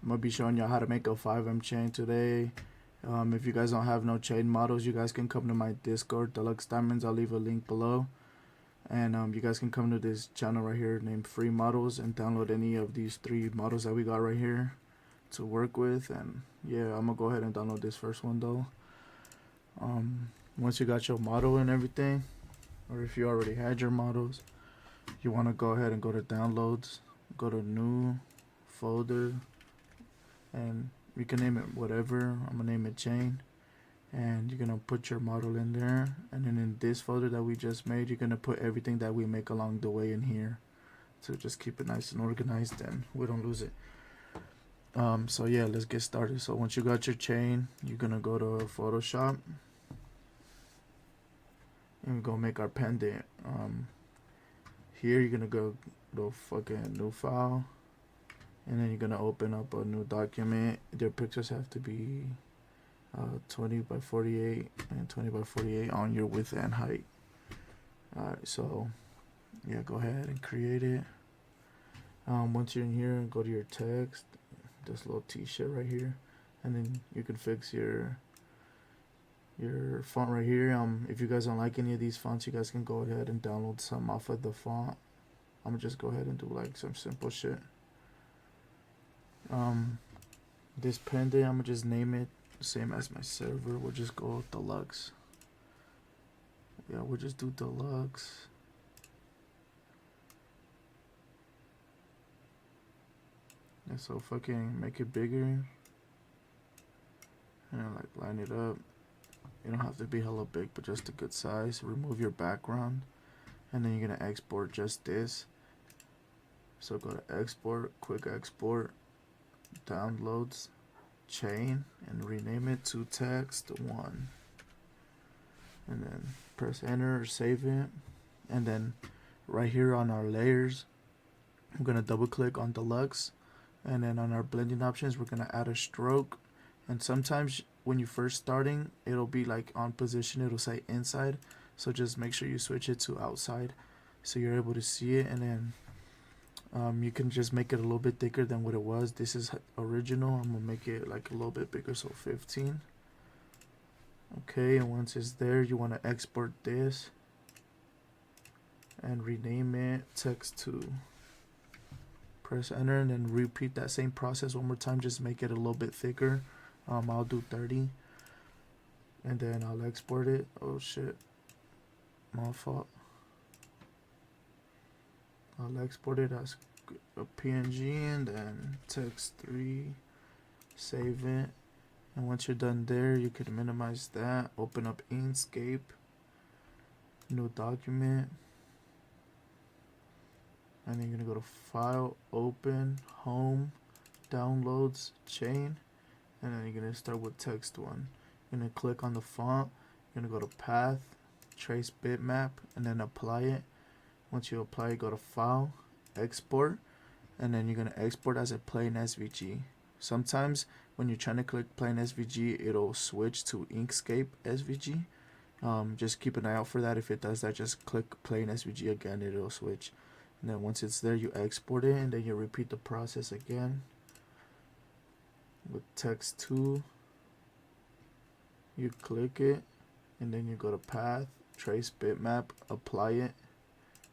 I'm gonna be showing y'all how to make a 5M chain today. If you guys don't have no chain models, you guys can come to my Discord, Deluxe Diamonds. I'll leave a link below. And you guys can come to this channel right here named Free Models and download any of these 3 models that we got right here to work with. And yeah, I'm gonna go ahead and download this first one though. Once you got your model and everything, or if you already had your models, you want to go ahead and go to downloads, go to new folder, and you can name it whatever. I'm gonna name it chain, and you're gonna put your model in there, and then in this folder that we just made, you're gonna put everything that we make along the way in here to just keep it nice and organized and we don't lose it. So yeah, let's get started. So once you got your chain, you're gonna go to Photoshop and go make our pendant. Here you're gonna go to fucking new file, and then you're gonna open up a new document. Their pictures have to be 20 by 48 and 20 by 48 on your width and height. Alright, so yeah, go ahead and create it. Once you're in here, go to your text, this little t-shirt right here, and then you can fix your font right here. If you guys don't like any of these fonts, you guys can go ahead and download some off of the font. I'm gonna just go ahead and do like some simple shit. This pendant, I'm gonna just name it the same as my server. We'll just go with deluxe. Yeah, we'll just do deluxe. And so fucking make it bigger and like line it up. You don't have to be hella big, but just a good size. Remove your background, and then you're gonna export just this. So go to export, quick export, downloads, chain, and rename it to text1. And then press enter or save it. And then right here on our layers, I'm gonna double click on deluxe, and then on our blending options, we're gonna add a stroke. And sometimes when you're first starting, it'll be like on position, it'll say inside, so just make sure you switch it to outside so you're able to see it. And then you can just make it a little bit thicker than what it was. This is original. I'm gonna make it like a little bit bigger, so 15. Okay, and once it's there, you want to export this and rename it text2. Press enter, and then repeat that same process one more time. Just make it a little bit thicker. I'll do 30, and then I'll export it. Oh shit, my fault. I'll export it as a PNG, and then text3, save it. And once you're done there, you can minimize that, open up Inkscape, new document, and then you're gonna go to file, open, home, downloads, chain, and then you're gonna start with text1. You're gonna click on the font, you're gonna go to path, trace bitmap, and then apply it. Once you apply it, go to file, export, and then you're gonna export as a plain SVG. Sometimes when you're trying to click plain SVG, it'll switch to Inkscape SVG. Just keep an eye out for that. If it does that, just click plain SVG again, it'll switch. And then once it's there, you export it, and then you repeat the process again with text2. You click it, and then you go to path, trace bitmap, apply it,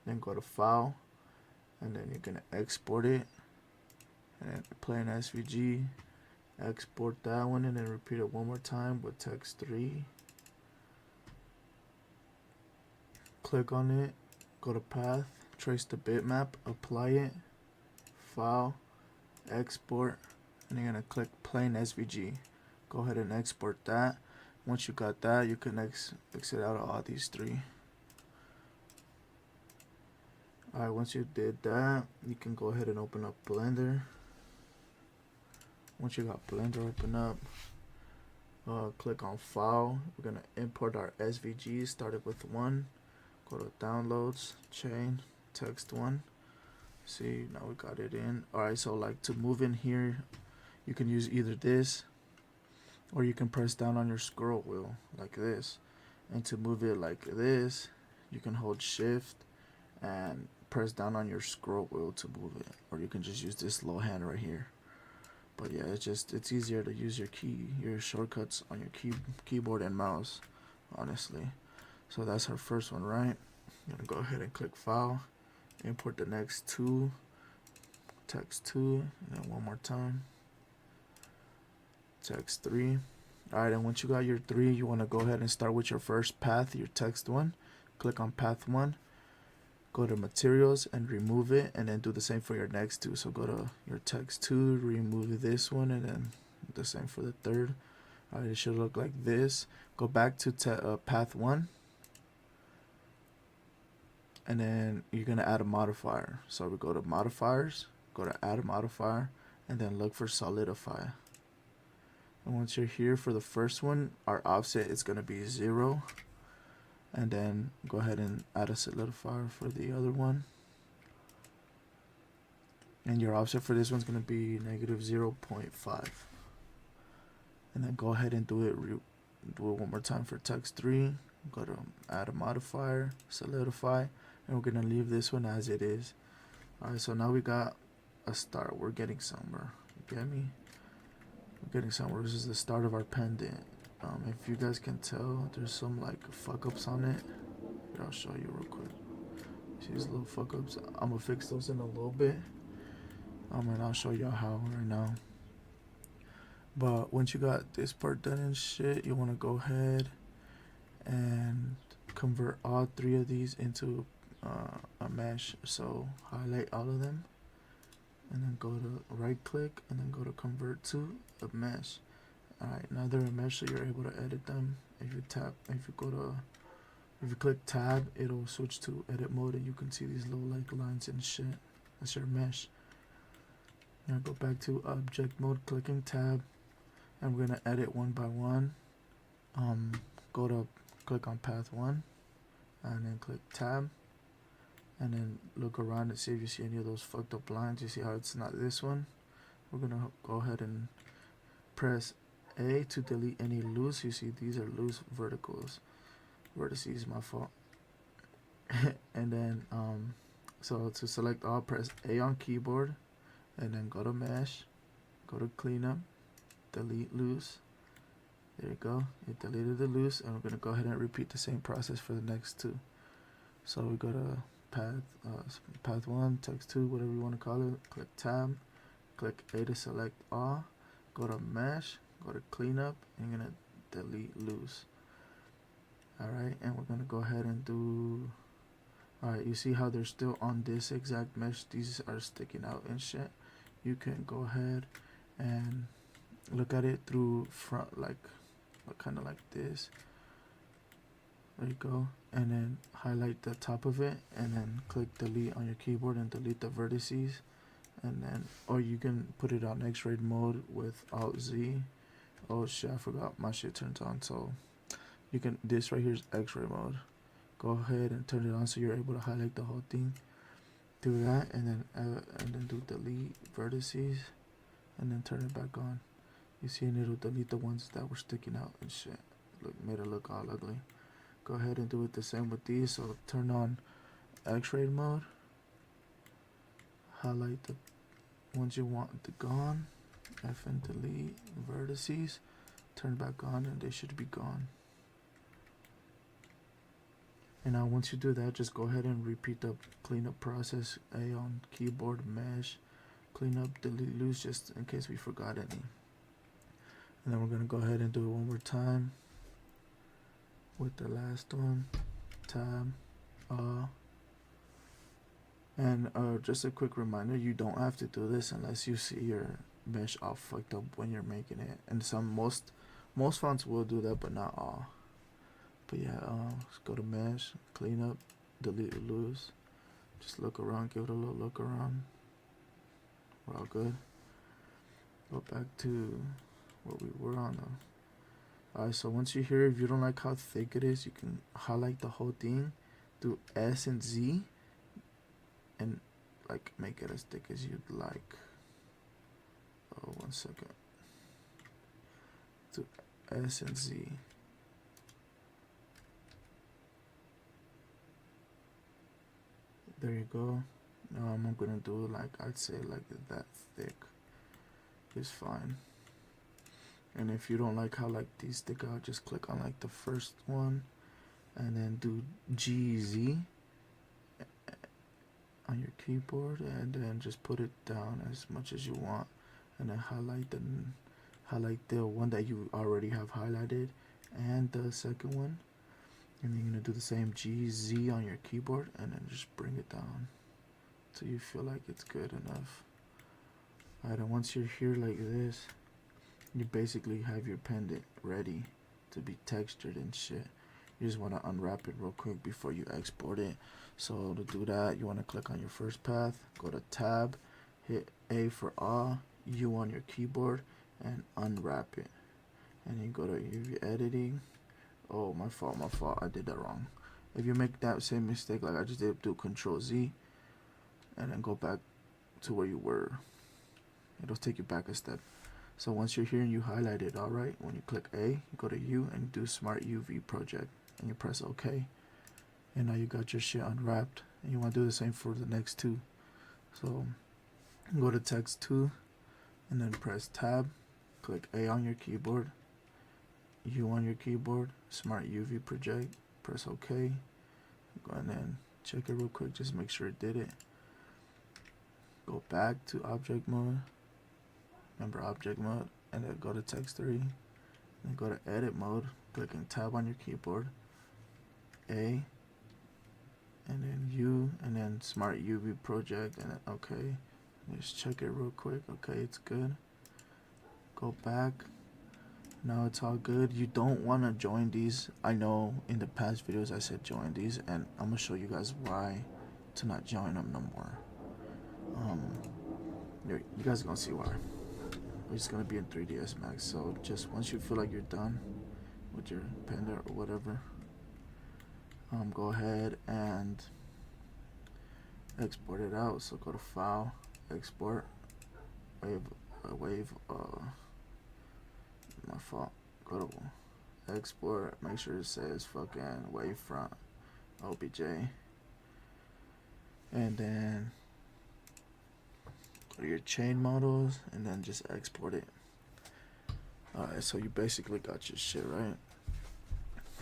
then go to file, and then you're gonna export it, and plain SVG, export that one, and then repeat it one more time with text3. Click on it, go to path, trace the bitmap, apply it, file, export, and you're gonna click plain SVG. Go ahead and export that. Once you got that, you can exit out of all these 3. Alright, once you did that, you can go ahead and open up Blender. Once you got Blender open up, click on file. We're gonna import our SVG, started with 1. Go to downloads, chain, text1. See, now we got it in. Alright, so like to move in here, you can use either this, or you can press down on your scroll wheel like this. And to move it like this, you can hold shift and press down on your scroll wheel to move it, or you can just use this little hand right here. But yeah, it's easier to use your shortcuts on your keyboard and mouse, honestly. So that's our first one, right? I'm gonna go ahead and click File, import the next two, text 2, and then one more time, text 3. Alright, and once you got your 3, you want to go ahead and start with your first path, your text 1. Click on path 1, go to materials and remove it, and then do the same for your next 2. So go to your text 2, remove this one, and then the same for the third. Alright, it should look like this. Go back to path 1, and then you're going to add a modifier. So we go to modifiers, go to add a modifier, and then look for solidify. And once you're here for the first one, our offset is going to be 0. And then go ahead and add a solidifier for the other one. And your offset for this one's going to be negative 0.5. And then go ahead and do it one more time for text 3. Go to add a modifier, solidify, and we're going to leave this one as it is. Alright, so now we got a start. We're getting somewhere. You get me? We're getting somewhere. This is the start of our pendant. If you guys can tell, there's some like fuck ups on it. Here, I'll show you real quick. See these little fuck ups? I'm gonna fix those in a little bit. And I'll show y'all how right now. But once you got this part done and shit, you wanna go ahead and convert all 3 of these into a mesh. So highlight all of them, and then go to right click, and then go to convert to a mesh. Alright, now they're a mesh, so you're able to edit them. If you click tab, it'll switch to edit mode, and you can see these little like lines and shit. That's your mesh. Now go back to object mode, clicking tab, and we're gonna edit one by one. Click on path 1, and then click tab, and then look around and see if you see any of those fucked up lines. You see how it's not this one? We're gonna go ahead and press A to delete any loose. You see these are loose vertices, my fault. And then so to select all, press A on keyboard, and then go to mesh, go to cleanup, delete loose. There you go, it deleted the loose, and we're gonna go ahead and repeat the same process for the next 2. So we go to path 1, text 2, whatever you want to call it. Click tab, click A to select all, go to mesh, go to cleanup, and you're gonna delete loose. Alright, and we're gonna go ahead and do. Alright, you see how they're still on this exact mesh? These are sticking out and shit. You can go ahead and look at it through front, like kind of like this. There you go, and then highlight the top of it, and then click delete on your keyboard and delete the vertices. And then, or you can put it on X-ray mode with Alt Z. Oh shit, I forgot my shit turns on. So you can, this right here is X-ray mode. Go ahead and turn it on so you're able to highlight the whole thing. Do that, and then do delete vertices, and then turn it back on. You see, and it'll delete the ones that were sticking out and shit. Made it look all ugly. Go ahead and do it the same with these. So turn on X-ray mode, highlight the ones you want gone, F and delete vertices, turn back on, and they should be gone. And now once you do that, just go ahead and repeat the cleanup process. A on keyboard, mesh, cleanup, delete loose, just in case we forgot any. And then we're gonna go ahead and do it one more time with the last one, tab, and just a quick reminder, you don't have to do this unless you see your mesh all fucked up when you're making it. And most fonts will do that, but not all. But yeah, let's go to mesh, clean up, delete loose, just look around, give it a little look around. We're all good. Go back to what we were on though. Alright, so once you're here, if you don't like how thick it is, you can highlight the whole thing, do S and Z, and like make it as thick as you'd like. Oh, 1 second. Do S and Z. There you go. I'm gonna do like, I'd say like that thick. is fine. And if you don't like how like these stick out, just click on like the first one and then do GZ on your keyboard and then just put it down as much as you want, and then highlight the one that you already have highlighted and the second one, and you're gonna do the same GZ on your keyboard and then just bring it down till you feel like it's good enough. Alright, and once you're here like this, you basically have your pendant ready to be textured and shit. You just want to unwrap it real quick before you export it. So to do that, you want to click on your first path, go to tab, hit A for awe, U on your keyboard, and unwrap it. And then go to UV editing. Oh, my fault, I did that wrong. If you make that same mistake like I just did, do Control Z and then go back to where you were. It'll take you back a step. So once you're here and you highlight it, alright, when you click A, you go to U and do Smart UV Project, and you press OK. And now you got your shit unwrapped, and you want to do the same for the next two. So go to Text 2, and then press Tab, click A on your keyboard, U on your keyboard, Smart UV Project, press OK. Go and then check it real quick, just make sure it did it. Go back to Object Mode. Remember object mode, and then go to text 3, and go to edit mode, clicking tab on your keyboard, A, and then U, and then Smart UV Project, and then OK. Just check it real quick. Okay, it's good. Go back. Now it's all good. You don't want to join these. I know in the past videos I said join these, and I'm gonna show you guys why to not join them no more. You guys are gonna see why. It's gonna be in 3ds Max. So just once you feel like you're done with your pendant or whatever, go ahead and export it out. So go to File, Export, my fault. Go to Export. Make sure it says fucking Wavefront OBJ, and then go to your chain models, and then just export it. Alright, so you basically got your shit, right?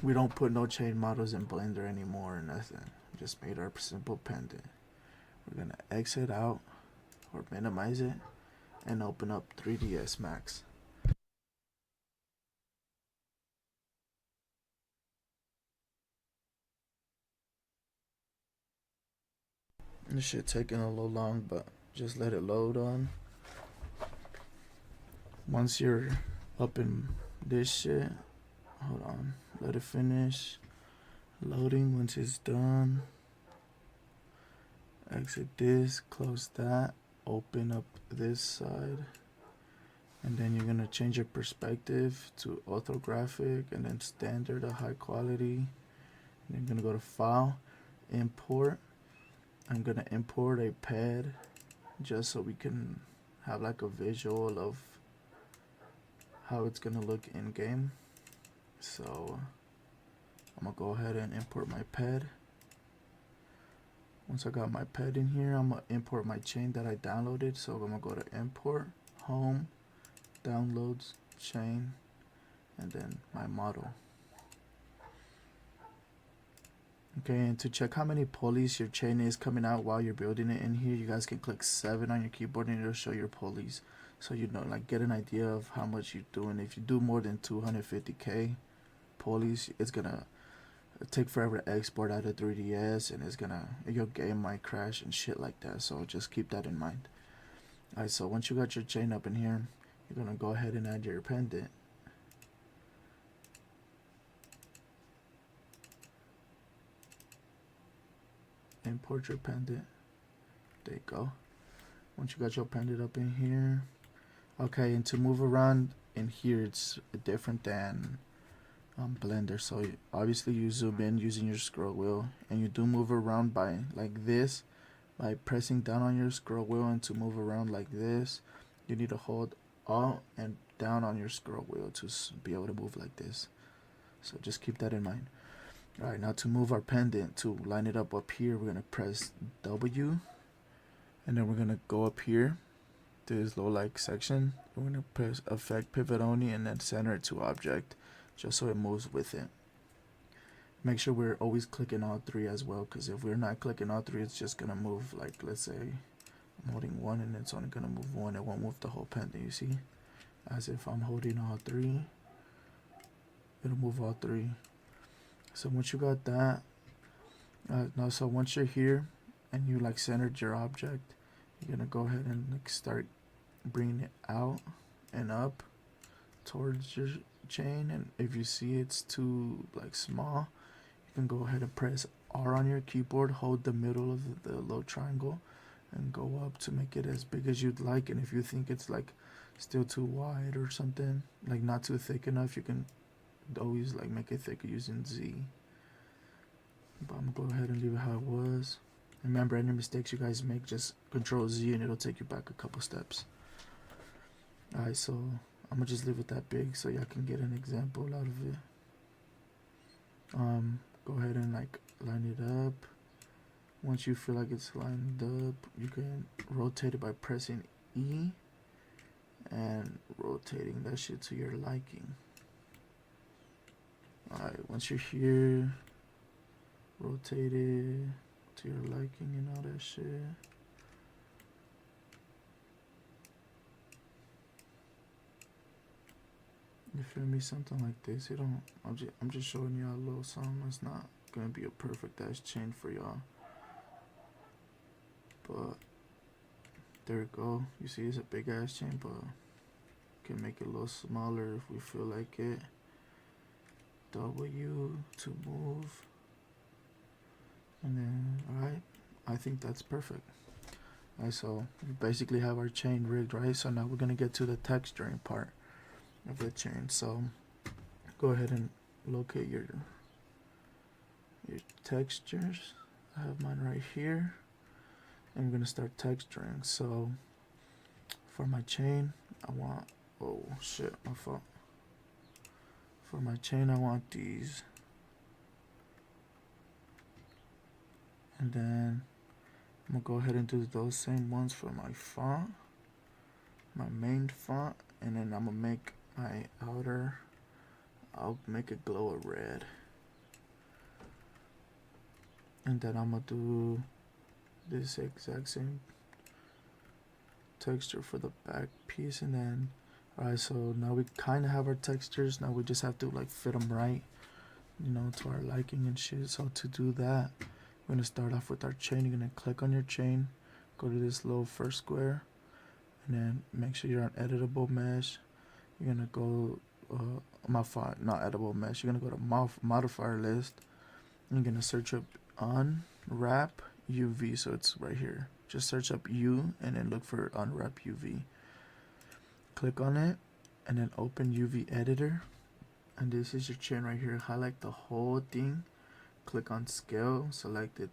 We don't put no chain models in Blender anymore or nothing. We just made our simple pendant. We're gonna exit out or minimize it and open up 3ds Max. This shit taking a little long, but just let it load on. Once you're up in this shit, hold on, let it finish loading. Once it's done, exit this, close that, open up this side, and then you're gonna change your perspective to orthographic and then standard or high quality. And you're gonna go to File, Import. I'm gonna import a pad just so we can have like a visual of how it's gonna look in game. So I'm gonna go ahead and import my pad. Once I got my pad in here, I'm gonna import my chain that I downloaded. So I'm gonna go to Import, Home, Downloads, Chain, and then my model. Okay, and to check how many pulleys your chain is coming out while you're building it in here, you guys can click 7 on your keyboard and it'll show your pulleys. So you know, like, get an idea of how much you're doing. If you do more than 250k pulleys, it's gonna take forever to export out of 3ds, and your game might crash and shit like that. So just keep that in mind. Alright, so once you got your chain up in here, you're gonna go ahead and add your pendant. Import your pendant. There you go. Once you got your pendant up in here, okay, and to move around in here, it's different than Blender. So obviously you zoom in using your scroll wheel, and you do move around by like this, by pressing down on your scroll wheel. And to move around like this, you need to hold Alt and down on your scroll wheel to be able to move like this. So just keep that in mind. Alright, now to move our pendant, to line it up here, we're going to press W, and then we're going to go up here this little like section, we're gonna press effect pivot only and then center it to object, just so it moves with it. Make sure we're always clicking all three as well, because if we're not clicking all three, it's just gonna move. Like, let's say I'm holding one and it's only gonna move one, it won't move the whole pendant, you see? As if I'm holding all three, it'll move all three. So once you got that, now so once you're here and you like centered your object, you're gonna go ahead and like start bringing it out and up towards your chain. And if you see it's too like small, you can go ahead and press R on your keyboard, hold the middle of the little triangle, and go up to make it as big as you'd like. And if you think it's like still too wide or something, like not too thick enough, you can always like make it thicker using Z. But I'm gonna go ahead and leave it how it was. Remember, any mistakes you guys make, just Control Z and it'll take you back a couple steps. Alright, so I'm gonna just leave it that big so y'all can get an example out of it. Go ahead and like line it up. Once you feel like it's lined up, you can rotate it by pressing E and rotating that shit to your liking. Alright, once you're here, rotate it to your liking and all that shit. You feel me? Something like this. You don't. I'm just showing y'all a little something. It's not gonna be a perfect ass chain for y'all, but there we go. You see, it's a big ass chain, but can make it a little smaller if we feel like it. W to move, and then alright. I think that's perfect. Alright, so we basically have our chain rigged, right? So now we're gonna get to the texturing part of the chain. So go ahead and locate your textures. I have mine right here, and I'm gonna start texturing. So for my chain, I want, oh shit, my fault. For my chain, I want these, and then I'm gonna go ahead and do those same ones for my font, my main font, and then I'm gonna make my outer, I'll make it glow a red, and then I'm gonna do this exact same texture for the back piece. And then alright, so now we kind of have our textures. Now we just have to like fit them right, you know, to our liking and shit. So to do that, we're gonna start off with our chain. You're gonna click on your chain, go to this little first square, and then make sure you're on editable mesh. You're gonna go modify, not editable mesh. You're gonna go to modifier list. You're gonna search up unwrap UV. So it's right here. Just search up U and then look for unwrap UV. Click on it and then open UV editor. And this is your chain right here. Highlight the whole thing. Click on scale. Select it.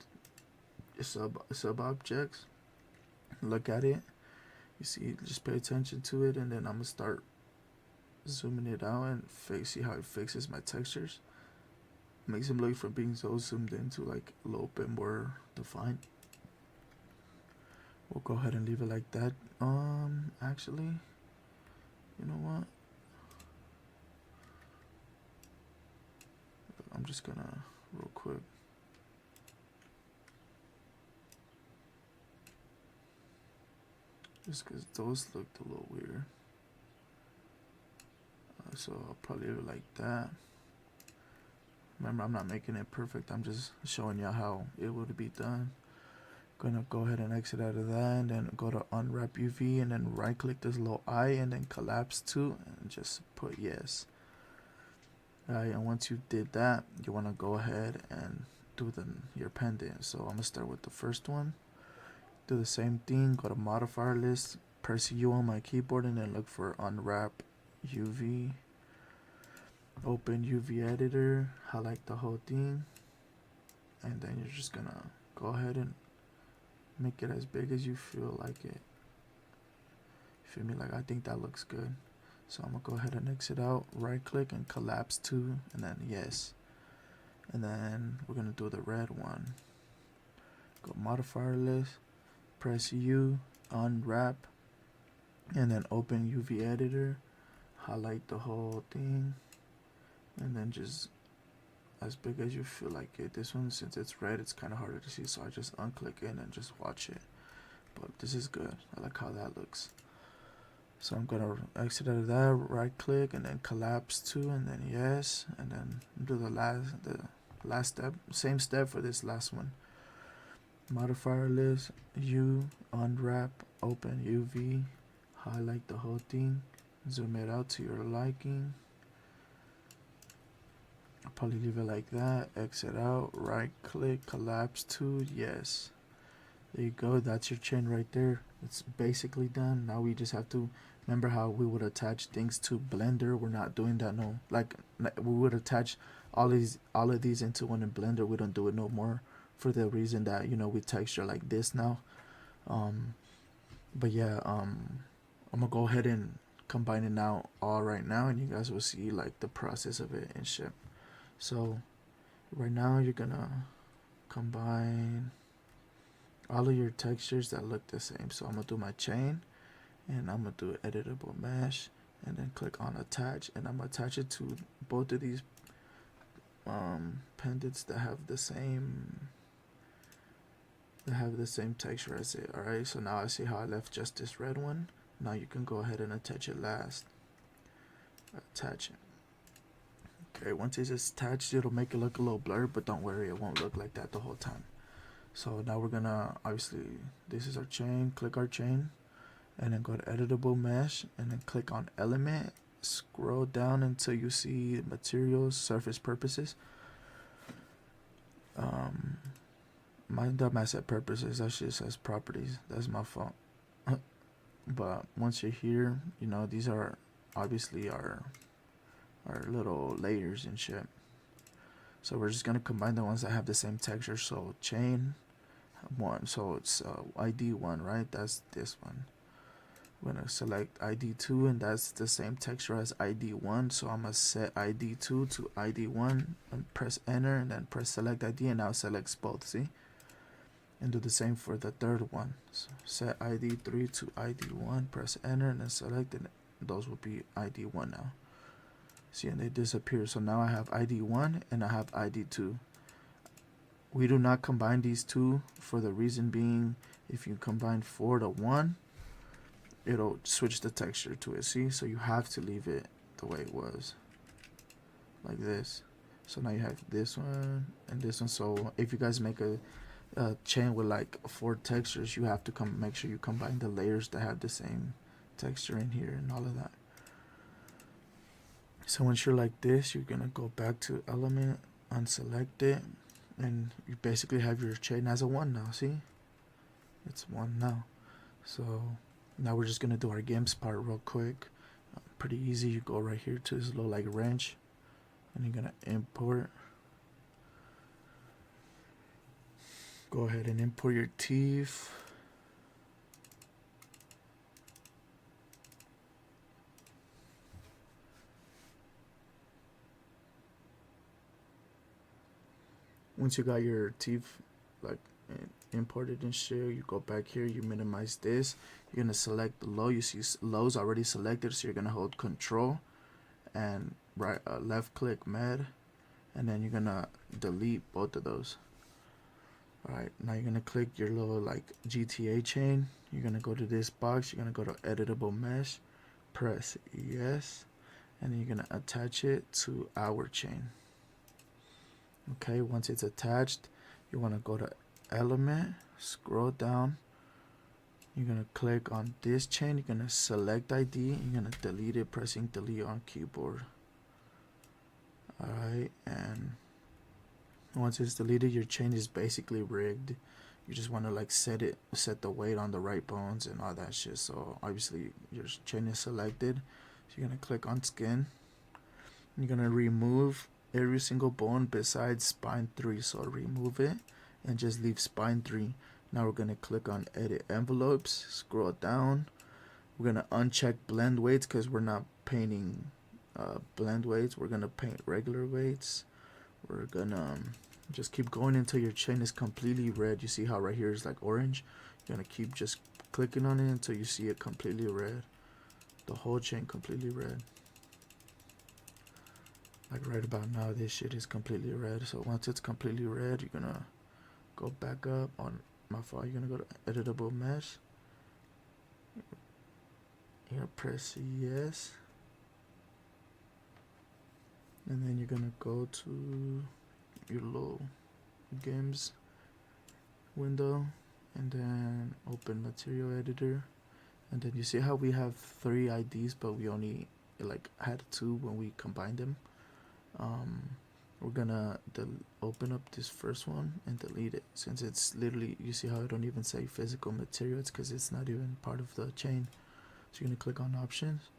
Sub objects. Look at it. You see, just pay attention to it, and then I'm gonna start zooming it out and see how it fixes my textures. Makes them look from being so zoomed into like a little bit more defined. We'll go ahead and leave it like that. Actually, you know what? I'm just gonna real quick. Just because those looked a little weird. So I'll probably leave it like that. Remember, I'm not making it perfect. I'm just showing you how it would be done. Gonna go ahead and exit out of that, and then go to unwrap UV, and then right click this little eye, and then collapse to, and just put yes. Alright, and once you did that, you want to go ahead and do your pendant. So I'm gonna start with the first one. Do the same thing. Go to modifier list, press U on my keyboard, and then look for unwrap UV. Open UV editor, highlight the whole thing, and then you're just gonna go ahead and make it as big as you feel like it. Feel me? Like, I think that looks good. So I'm gonna go ahead and exit out, right click and collapse to, and then yes. And then we're gonna do the red one. Go modifier list, press U, unwrap and then open UV editor, highlight the whole thing, and then just as big as you feel like it. This one, since it's red, it's kind of harder to see, so I just unclick it and just watch it. But this is good. I like how that looks. So I'm gonna exit out of that, right click, and then collapse to, and then yes, and then do the last step. Same step for this last one. Modifier list, U, unwrap, open UV, highlight the whole thing, zoom it out to your liking. I'll probably leave it like that. Exit out, right click, collapse to, yes. There you go. That's your chain right there. It's basically done. Now we just have to remember how we would attach things to Blender. We're not doing that no. Like we would attach all of these into one in Blender. We don't do it no more for the reason that we texture like this now. But yeah, I'm gonna go ahead and combine it now all right now, and you guys will see like the process of it and shit. So right now you're gonna combine all of your textures that look the same. So I'm gonna do my chain, and I'm gonna do editable mesh, and then click on attach, and I'm gonna attach it to both of these pendants that have the same texture as it. Alright, so now I see how I left just this red one. Now you can go ahead and attach it last. Attach it. Okay, once it's attached, it'll make it look a little blurred, but don't worry, it won't look like that the whole time. So now we're gonna, obviously, this is our chain, click our chain, and then go to editable mesh, and then click on element, scroll down until you see materials, surface purposes. Mine doesn't matter purposes, that shit says properties, that's my fault. But once you're here, these are obviously our little layers and shit. So we're just gonna combine the ones that have the same texture. So chain one, so it's ID 1, right? That's this one. I'm gonna select ID 2, and that's the same texture as ID 1. So I'm gonna set ID 2 to ID 1 and press enter, and then press select ID, and now it selects both. See? And do the same for the third one. So set ID 3 to ID 1, press enter, and then select, and those will be ID 1 now. See, and they disappear. So now I have ID 1 and I have ID 2. We do not combine these two for the reason being, if you combine 4 to 1, it'll switch the texture to it. See, so you have to leave it the way it was, like this. So now you have this one and this one. So if you guys make a chain with like 4 textures, you have to make sure you combine the layers that have the same texture in here and all of that. So once you're like this, you're gonna go back to element, unselect it, and you basically have your chain as a 1 now. See, it's 1 now. So now we're just gonna do our GIMPs part real quick. Pretty easy. You go right here to this little like wrench, and you're gonna import. Go ahead and import your teeth. Once you got your teeth like imported and shit, you go back here, you minimize this, you're gonna select the low. You see lows already selected, so you're gonna hold control and left click med, and then you're gonna delete both of those. Alright, now you're gonna click your little like GTA chain. You're gonna go to this box, you're gonna go to editable mesh, press yes, and then you're gonna attach it to our chain. Okay, once it's attached, you want to go to element, scroll down, you're going to click on this chain, you're going to select ID, you're going to delete it, pressing delete on keyboard. Alright, and once it's deleted, your chain is basically rigged. You just want to like set the weight on the right bones and all that shit. So obviously your chain is selected, so you're going to click on skin, you're going to remove every single bone besides spine 3, so remove it and just leave spine 3. Now we're gonna click on edit envelopes, scroll down, we're gonna uncheck blend weights because we're not painting blend weights, we're gonna paint regular weights. We're gonna just keep going until your chain is completely red. You see how right here is like orange? You're gonna keep just clicking on it until you see it completely red. the whole chain completely red. Like right about now, this shit is completely red. So once it's completely red, you're gonna go back up on my file. You're gonna go to editable mesh. You're gonna press yes, and then you're gonna go to your little games window, and then open material editor, and then you see how we have 3 IDs, but we only like had 2 when we combined them. We're gonna open up this first one and delete it, since it's literally, you see how I don't even say physical material, it's because it's not even part of the chain. So you're gonna click on options,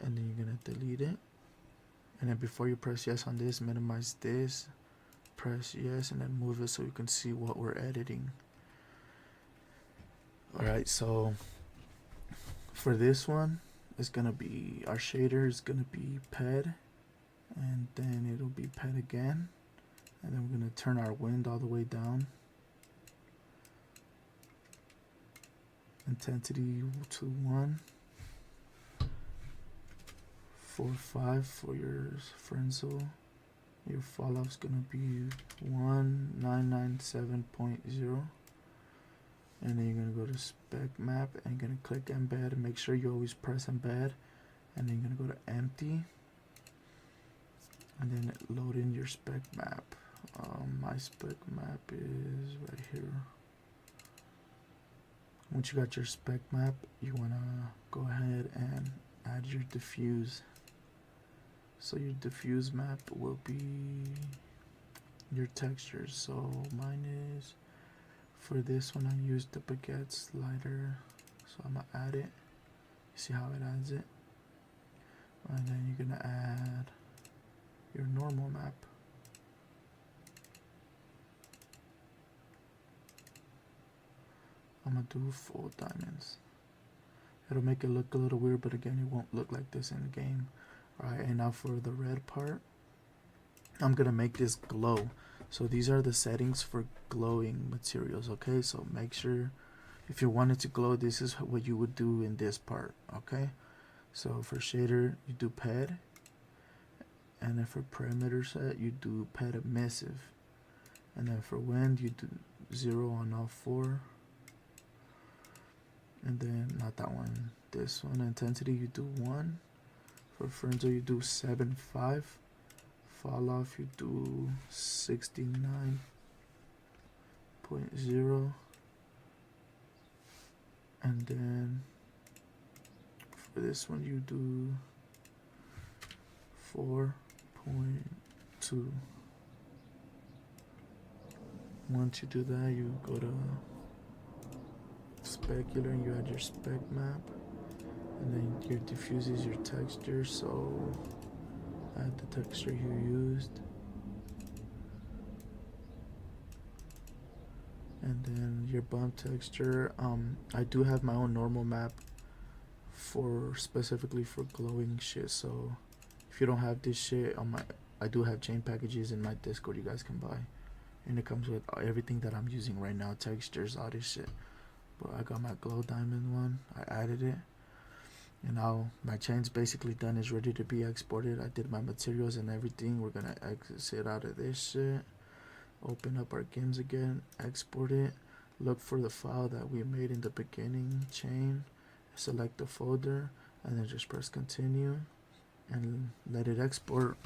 and then you're gonna delete it, and then before you press yes on this, minimize this, press yes, and then move it so you can see what we're editing. Alright, so for this one, it's gonna be, our shader is gonna be ped, and then it'll be ped again, and then we're gonna turn our wind all the way down, intensity to 1, 4.5 for your frenzel. Your fall off is gonna be 1997.0, and then you're gonna go to spec map and you're gonna click embed, and make sure you always press embed, and then you're gonna go to empty, and then load in your spec map. My spec map is right here. Once you got your spec map, you wanna go ahead and add your diffuse. So your diffuse map will be your textures. So mine is, for this one I used the baguette slider, so I'm gonna add it. You see how it adds it? And then you're gonna add your normal map. I'm gonna do full diamonds. It'll make it look a little weird, but again, it won't look like this in the game. Alright, and now for the red part, I'm gonna make this glow. So these are the settings for glowing materials, okay? So make sure, if you want it to glow, this is what you would do in this part, okay? So for shader, you do ped, and then for perimeter set, you do ped emissive, and then for wind, you do 0 on all 4, and then not that one, this one. Intensity, you do 1. For frenzel, you do 7.5. Fall off, you do 69.0, and then for this one you do 4.2. Once you do that, you go to specular and you add your spec map, and then your diffuse is your texture, so add the texture you used, and then your bump texture. I do have my own normal map for specifically for glowing shit, so if you don't have this shit on my, I do have chain packages in my Discord you guys can buy, and it comes with everything that I'm using right now, textures, all this shit. But I got my glow diamond one, I added it, and now my chain's basically done, is ready to be exported. I did my materials and everything. We're gonna exit out of this shit, open up our games again, export it, look for the file that we made in the beginning, chain, select the folder, and then just press continue and let it export.